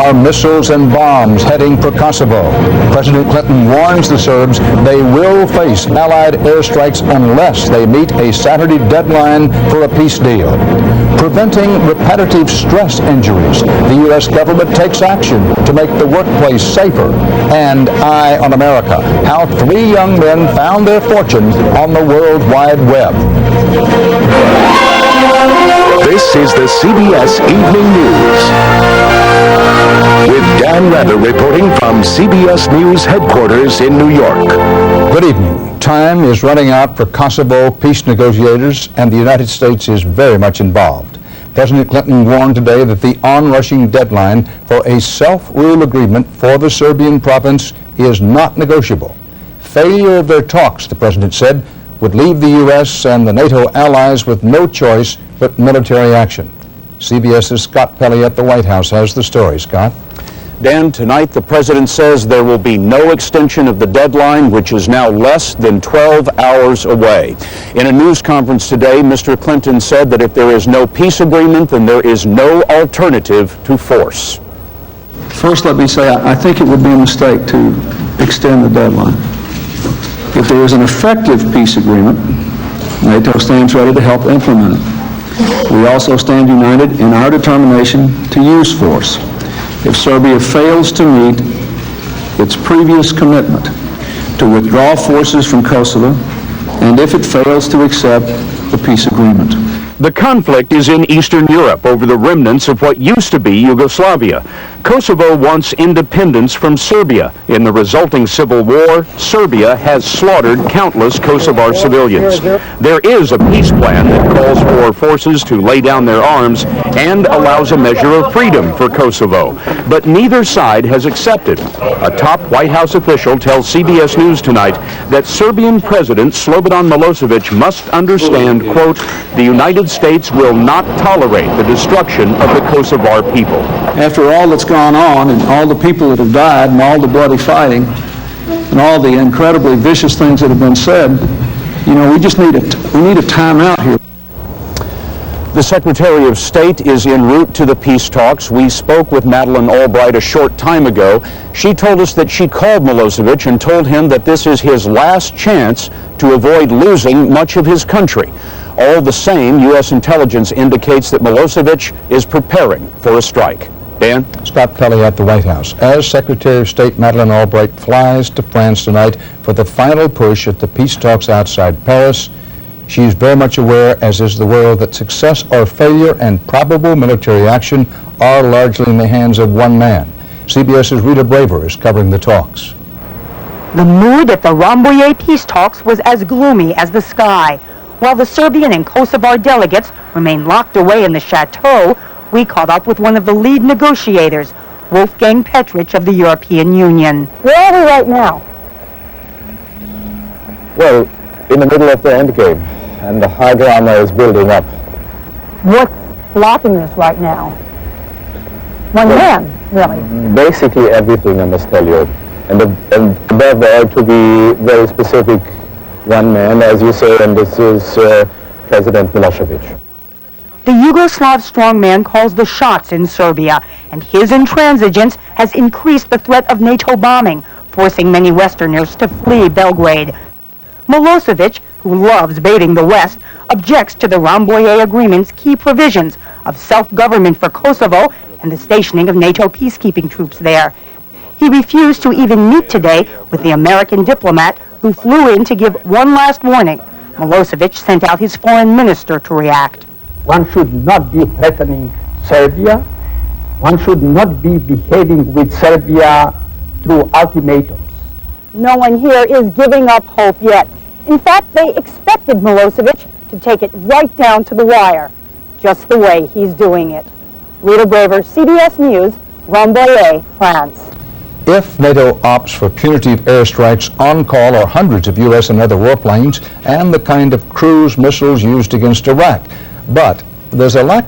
are missiles and bombs heading for Kosovo. President Clinton warns the Serbs they will face Allied airstrikes unless they meet a Saturday deadline for a peace deal. Preventing repetitive stress injuries, the U.S. government takes action to make the workplace safer. And Eye on America, how 3 young men found their fortune on the World Wide Web. This is the CBS Evening News. With Dan Rather reporting from CBS News headquarters in New York. Good evening. Time is running out for Kosovo peace negotiators, and the United States is very much involved. President Clinton warned today that the onrushing deadline for a self-rule agreement for the Serbian province is not negotiable. Failure of their talks, the president said, would leave the U.S. and the NATO allies with no choice but military action. CBS's Scott Pelley at the White House has the story. Scott? Dan, tonight the president says there will be no extension of the deadline, which is now less than 12 hours away. In a news conference today, Mr. Clinton said that if there is no peace agreement, then there is no alternative to force. First, let me say I think it would be a mistake to extend the deadline. If there is an effective peace agreement, NATO stands ready to help implement it. We also stand united in our determination to use force if Serbia fails to meet its previous commitment to withdraw forces from Kosovo, and if it fails to accept the peace agreement. The conflict is in Eastern Europe over the remnants of what used to be Yugoslavia. Kosovo wants independence from Serbia. In the resulting civil war, Serbia has slaughtered countless Kosovar civilians. There is a peace plan that calls for forces to lay down their arms and allows a measure of freedom for Kosovo. But neither side has accepted. A top White House official tells CBS News tonight that Serbian President Slobodan Milosevic must understand, quote, the United States will not tolerate the destruction of the Kosovar people. After all that's gone on and all the people that have died and all the bloody fighting and all the incredibly vicious things that have been said, you know, we need a timeout here. The Secretary of State is en route to the peace talks. We spoke with Madeleine Albright a short time ago. She told us that she called Milosevic and told him that this is his last chance to avoid losing much of his country. All the same, U.S. intelligence indicates that Milosevic is preparing for a strike. Dan? Scott Pelley at the White House. As Secretary of State Madeleine Albright flies to France tonight for the final push at the peace talks outside Paris, she's very much aware, as is the world, that success or failure and probable military action are largely in the hands of one man. CBS's Rita Braver is covering the talks. The mood at the Rambouillet peace talks was as gloomy as the sky. While the Serbian and Kosovar delegates remain locked away in the chateau, we caught up with one of the lead negotiators, Wolfgang Petric of the European Union. Where are we right now? Well, in the middle of the endgame, and the high drama is building up. What's blocking this right now? One man, really. Basically everything, I must tell you. And above all, to be very specific, one man, as you say, and this is President Milosevic. The Yugoslav strongman calls the shots in Serbia, and his intransigence has increased the threat of NATO bombing, forcing many Westerners to flee Belgrade. Milosevic, who loves baiting the West, objects to the Rambouillet Agreement's key provisions of self-government for Kosovo and the stationing of NATO peacekeeping troops there. He refused to even meet today with the American diplomat who flew in to give one last warning. Milosevic sent out his foreign minister to react. One should not be threatening Serbia. One should not be behaving with Serbia through ultimatums. No one here is giving up hope yet. In fact, they expected Milosevic to take it right down to the wire, just the way he's doing it. Rita Braver, CBS News, Rambouillet, France. If NATO opts for punitive airstrikes, on call are hundreds of U.S. and other warplanes and the kind of cruise missiles used against Iraq. But there's a lack